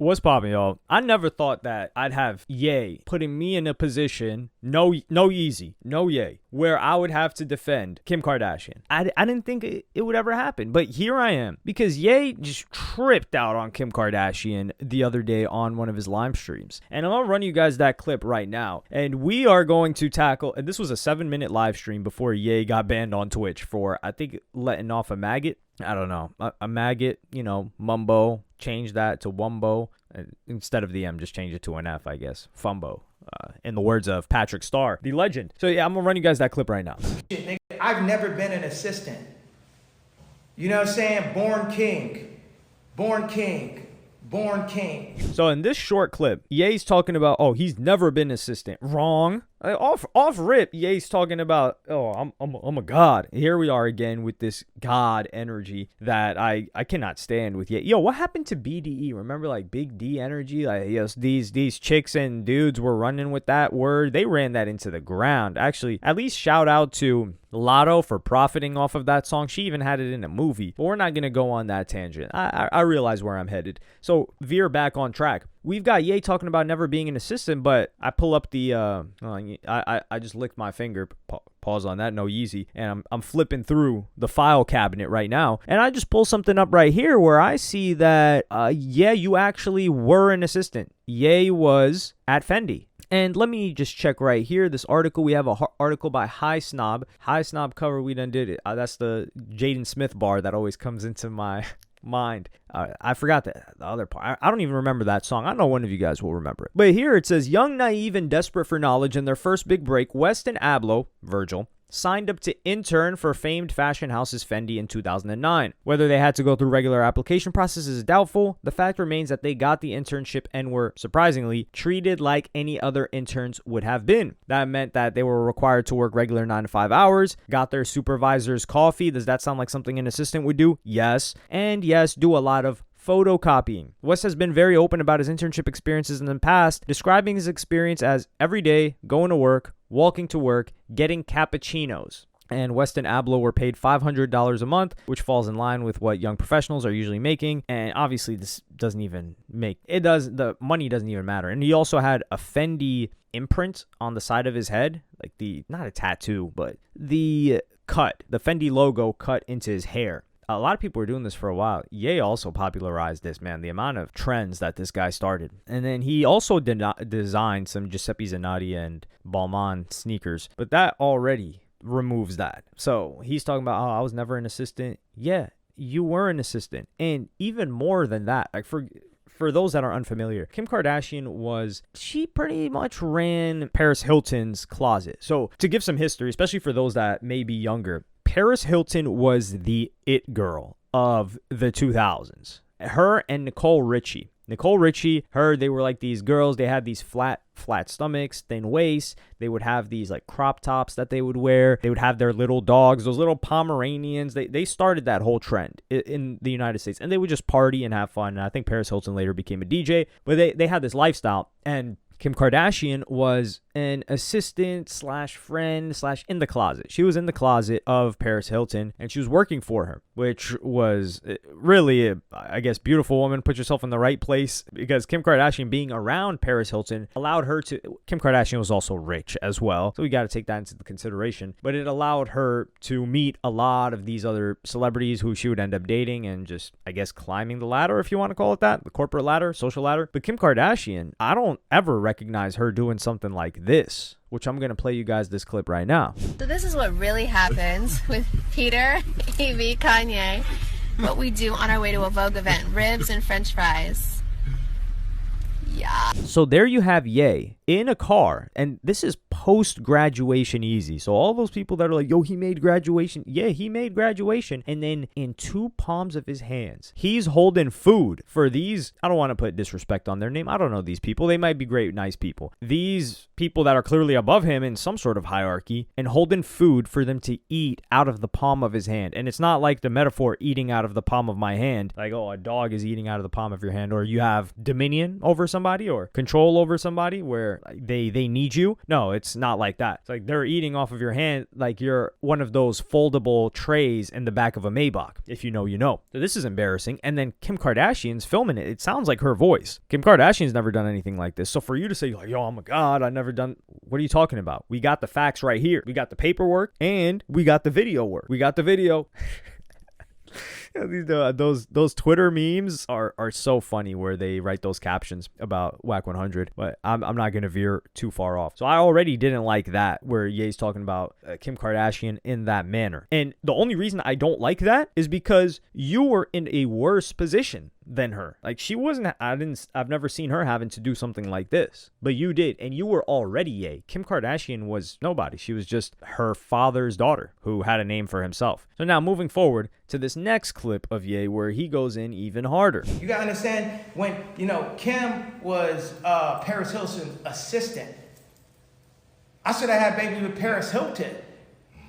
What's poppin', y'all? I never thought that I'd have Ye putting me in a position, no Yeezy, no Ye, where I would have to defend Kim Kardashian. I didn't think it would ever happen, but here I am. Because Ye just tripped out on Kim Kardashian the other day on one of his live streams. And I'm going to run you guys that clip right now. And we are going to tackle, and this was a 7-minute live stream before Ye got banned on Twitch for, I think, letting off a maggot. I don't know. A maggot, mumbo. Change that to wumbo. Instead of the M, just change it to an F, I guess. Fumbo. In the words of Patrick Starr, the legend. So, yeah, I'm going to run you guys that clip right now. I've never been an assistant. You know what I'm saying? Born king. Born king. Born king. So in this short clip, Ye's talking about, he's never been an assistant. Wrong. Off rip, Ye's talking about, I'm a god. Here we are again with this god energy that I cannot stand with Ye. Yo, what happened to BDE? Remember, like, Big D energy? Like, yes, these chicks and dudes were running with that word. They ran that into the ground. Actually, at least shout out to Lotto for profiting off of that song. She even had it in a movie, but we're not going to go on that tangent. I realize where I'm headed. So veer back on track. We've got Ye talking about never being an assistant, but I pull up the, I just licked my finger, pause on that, no Yeezy, and I'm flipping through the file cabinet right now, and I just pull something up right here where I see that, you actually were an assistant. Ye was at Fendi. And let me just check right here. This article, we have an article by High Snob. High Snob cover, we done did it. That's the Jaden Smith bar that always comes into my mind. I forgot the other part. I don't even remember that song. I know one of you guys will remember it. But here it says, young, naive, and desperate for knowledge in their first big break, West and Abloh, Virgil, signed up to intern for famed fashion houses Fendi in 2009. Whether they had to go through regular application processes is doubtful. The fact remains that they got the internship and were, surprisingly, treated like any other interns would have been. That meant that they were required to work regular 9 to 5 hours, got their supervisor's coffee. Does that sound like something an assistant would do? Yes. And yes, do a lot of photocopying. West has been very open about his internship experiences in the past, describing his experience as every day, going to work, walking to work, getting cappuccinos. And West and Abloh were paid $500 a month, which falls in line with what young professionals are usually making. And obviously this doesn't even the money doesn't even matter. And he also had a Fendi imprint on the side of his head, like not a tattoo, but the Fendi logo cut into his hair. A lot of people were doing this for a while. Ye also popularized this, man, the amount of trends that this guy started. And then he also designed some Giuseppe Zanotti and Balmain sneakers, but that already removes that. So he's talking about, I was never an assistant. Yeah, you were an assistant. And even more than that, like for those that are unfamiliar, Kim Kardashian she pretty much ran Paris Hilton's closet. So to give some history, especially for those that may be younger, Paris Hilton was the it girl of the 2000s. Her and Nicole Richie. They were like these girls. They had these flat stomachs, thin waists. They would have these like crop tops that they would wear. They would have their little dogs, those little Pomeranians. They started that whole trend in the United States, and they would just party and have fun. And I think Paris Hilton later became a DJ, but they had this lifestyle. And Kim Kardashian was an assistant / friend / in the closet. She was in the closet of Paris Hilton, and she was working for her, which was really, I guess, beautiful woman. Put yourself in the right place, because Kim Kardashian being around Paris Hilton allowed her to... Kim Kardashian was also rich as well, so we got to take that into consideration. But it allowed her to meet a lot of these other celebrities who she would end up dating and just, I guess, climbing the ladder, if you want to call it that, the corporate ladder, social ladder. But Kim Kardashian, I don't ever recognize her doing something like this, which I'm going to play you guys this clip right now. So this is what really happens with Peter, Evie, Kanye. What we do on our way to a Vogue event. Ribs and french fries. Yeah. So there you have Ye in a car, and this is post-graduation easy. So all those people that are like, yo, he made graduation. Yeah, he made graduation. And then in two palms of his hands, he's holding food for these, I don't want to put disrespect on their name. I don't know these people. They might be great, nice people. These people that are clearly above him in some sort of hierarchy, and holding food for them to eat out of the palm of his hand. And it's not like the metaphor eating out of the palm of my hand, like, oh, a dog is eating out of the palm of your hand, or you have dominion over somebody or control over somebody where they need you. No, it's not like that. It's like they're eating off of your hand like you're one of those foldable trays in the back of a Maybach. If you know, you know. So this is embarrassing. And then Kim Kardashian's filming it. It sounds like her voice. Kim Kardashian's never done anything like this. So for you to say, like, yo, oh my God, I never done. What are you talking about? We got the facts right here. We got the paperwork and we got the video work. We got the video. Those Twitter memes are so funny where they write those captions about Whack 100, but I'm not going to veer too far off. So I already didn't like that where Ye's talking about Kim Kardashian in that manner. And the only reason I don't like that is because you were in a worse position than her. Like she wasn't, I've never seen her having to do something like this, but you did. And you were already Ye. Kim Kardashian was nobody. She was just her father's daughter who had a name for himself. So now moving forward to this next clip of Ye where he goes in even harder. You gotta understand when, Kim was Paris Hilton's assistant. I should have had baby with Paris Hilton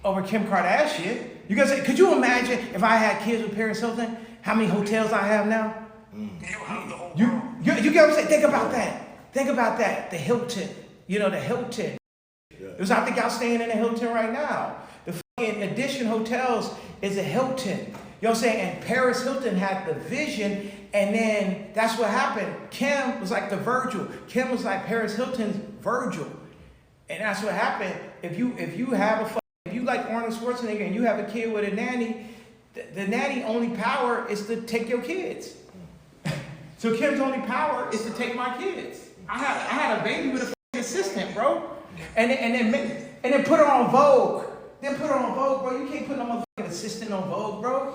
over Kim Kardashian. You guys say, could you imagine if I had kids with Paris Hilton, how many hotels I have now? You get what I'm saying? Think about that. Think about that. The Hilton. The Hilton. Because I think y'all staying in the Hilton right now. The fucking Edition Hotels is a Hilton. You know what I'm saying? And Paris Hilton had the vision, and then that's what happened. Kim was like the Virgil. Kim was like Paris Hilton's Virgil. And that's what happened. If you like Arnold Schwarzenegger and you have a kid with a nanny, the nanny only power is to take your kids. So Kim's only power is to take my kids. I had a baby with a assistant, bro. And then put her on Vogue. Bro. You can't put no motherfucking assistant on Vogue, bro.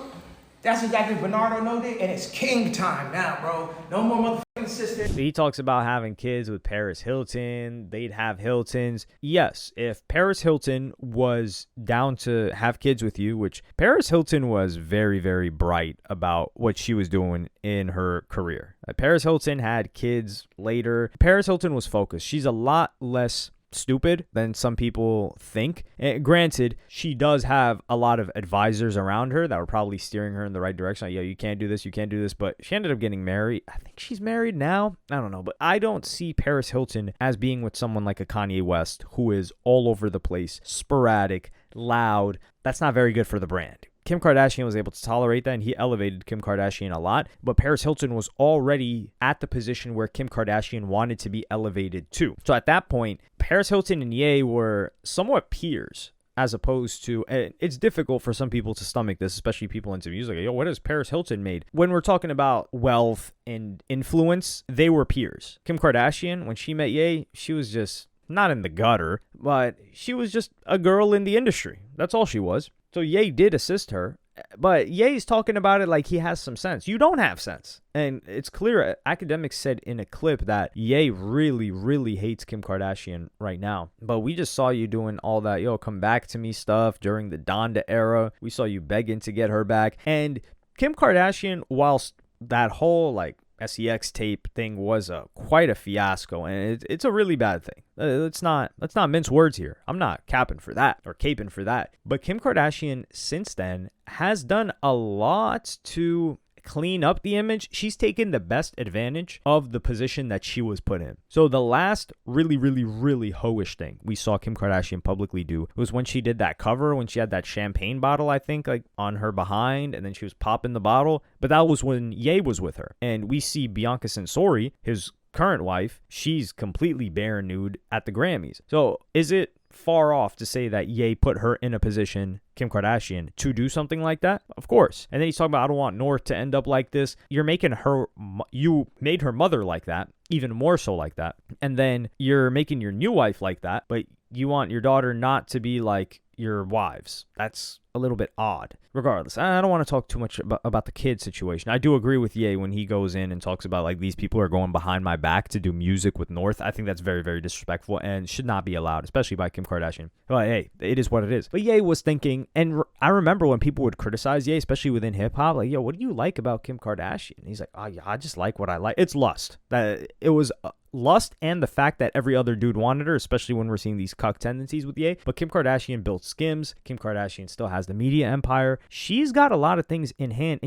That's exactly Bernardo know that, and it's king time now, bro. No more motherfucking assistant. He talks about having kids with Paris Hilton. They'd have Hiltons. Yes, if Paris Hilton was down to have kids with you, which Paris Hilton was very, very bright about what she was doing in her career. Paris Hilton had kids later. Paris Hilton was focused. She's a lot less stupid than some people think. And granted, she does have a lot of advisors around her that were probably steering her in the right direction. Like, yo, you can't do this, but she ended up getting married. I think she's married now. I don't know, but I don't see Paris Hilton as being with someone like a Kanye West who is all over the place, sporadic, loud. That's not very good for the brand. Kim Kardashian was able to tolerate that, and he elevated Kim Kardashian a lot. But Paris Hilton was already at the position where Kim Kardashian wanted to be elevated to. So at that point, Paris Hilton and Ye were somewhat peers, as opposed to, and it's difficult for some people to stomach this, especially people into music. Yo, what has Paris Hilton made? When we're talking about wealth and influence, they were peers. Kim Kardashian, when she met Ye, she was just not in the gutter, but she was just a girl in the industry. That's all she was. So Ye did assist her, but Ye's talking about it like he has some sense. You don't have sense. And it's clear, academics said in a clip that Ye really, really hates Kim Kardashian right now. But we just saw you doing all that, yo, come back to me stuff during the Donda era. We saw you begging to get her back. And Kim Kardashian, whilst that whole SEX tape thing was quite a fiasco, and it's a really bad thing. Let's not mince words here. I'm not capping for that or caping for that. But Kim Kardashian since then has done a lot to clean up the image. She's taken the best advantage of the position that she was put in. So the last really, really, really hoish thing we saw Kim Kardashian publicly do was when she did that cover, when she had that champagne bottle, I think, on her behind, and then she was popping the bottle. But that was when Ye was with her. And we see Bianca Censori, his current wife, she's completely bare nude at the Grammys. So is it far off to say that Ye put her in a position, Kim Kardashian, to do something like that? Of course. And then he's talking about, I don't want North to end up like this. You made her mother like that, even more so like that. And then you're making your new wife like that, but you want your daughter not to be like your wives. That's a little bit odd. Regardless, I don't want to talk too much about the kid situation. I do agree with Ye when he goes in and talks about these people are going behind my back to do music with North. I think that's very, very disrespectful and should not be allowed, especially by Kim Kardashian. But hey, it is what it is. But Ye was thinking, and I remember when people would criticize Ye, especially within hip hop, what do you like about Kim Kardashian? And he's like, oh yeah, I just like what I like. It's lust. That it was lust and the fact that every other dude wanted her, especially when we're seeing these cuck tendencies with Ye. But Kim Kardashian built Skims. Kim Kardashian still has the media empire. She's got a lot of things in hand,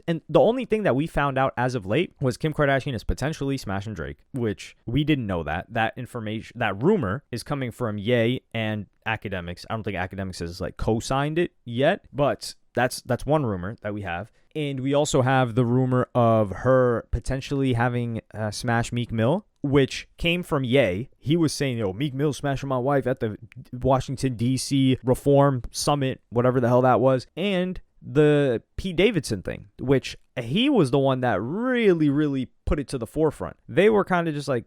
and the only thing that we found out as of late was Kim Kardashian is potentially smashing Drake, which we didn't know that. That information, that rumor is coming from Ye and academics. I don't think academics has like co-signed it yet, but that's one rumor that we have. And we also have the rumor of her potentially having smash Meek Mill, which came from Ye. He was saying, yo, Meek Mill smashing my wife at the Washington, D.C. Reform Summit, whatever the hell that was. And the Pete Davidson thing, which he was the one that really put it to the forefront. They were kind of just like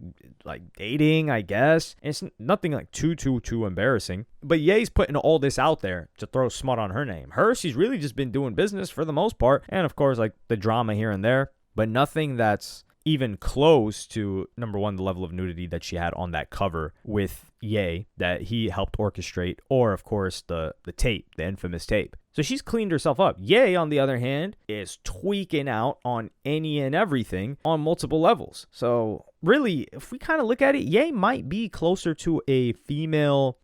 dating, I guess. And it's nothing like too embarrassing. But Ye's putting all this out there to throw smut on her name. She's really just been doing business for the most part. And of course, like the drama here and there, but nothing that's even close to, number one, the level of nudity that she had on that cover with Ye that he helped orchestrate, or of course the tape, the infamous tape. So she's cleaned herself up. Ye, on the other hand, is tweaking out on any and everything on multiple levels. So really, if we kind of look at it, Ye might be closer to a female.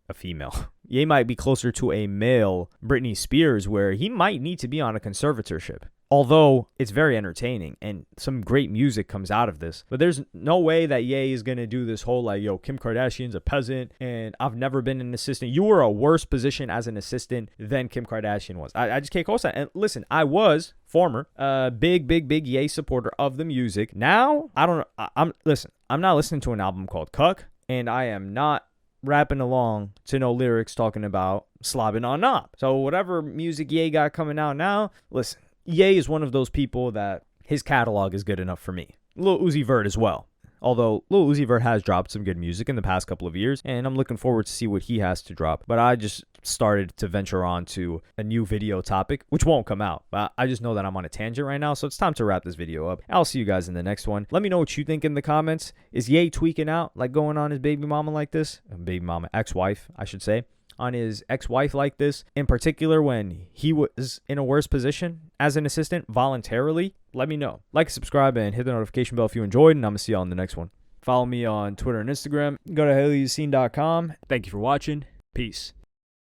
Ye might be closer to a male Britney Spears, where he might need to be on a conservatorship. Although it's very entertaining and some great music comes out of this. But there's no way that Ye is going to do this whole like, yo, Kim Kardashian's a peasant and I've never been an assistant. You were a worse position as an assistant than Kim Kardashian was. I just can't co-sign. And listen, I was former big Ye supporter of the music. Now, I don't know. I'm not listening to an album called Cuck, and I am not rapping along to no lyrics talking about slobbing on knob. So whatever music Ye got coming out now, listen. Ye is one of those people that his catalog is good enough for me. Lil Uzi Vert as well. Although Lil Uzi Vert has dropped some good music in the past couple of years, and I'm looking forward to see what he has to drop. But I just started to venture on to a new video topic, which won't come out. But I just know that I'm on a tangent right now, so it's time to wrap this video up. I'll see you guys in the next one. Let me know what you think in the comments. Is Ye tweaking out, like going on his baby mama like this? Baby mama, ex-wife, I should say. On his ex-wife like this, in particular when he was in a worse position as an assistant voluntarily? Let me know. Like, subscribe, and hit the notification bell if you enjoyed, and I'm going to see y'all in the next one. Follow me on Twitter and Instagram. Go to helloyassine.com. Thank you for watching. Peace.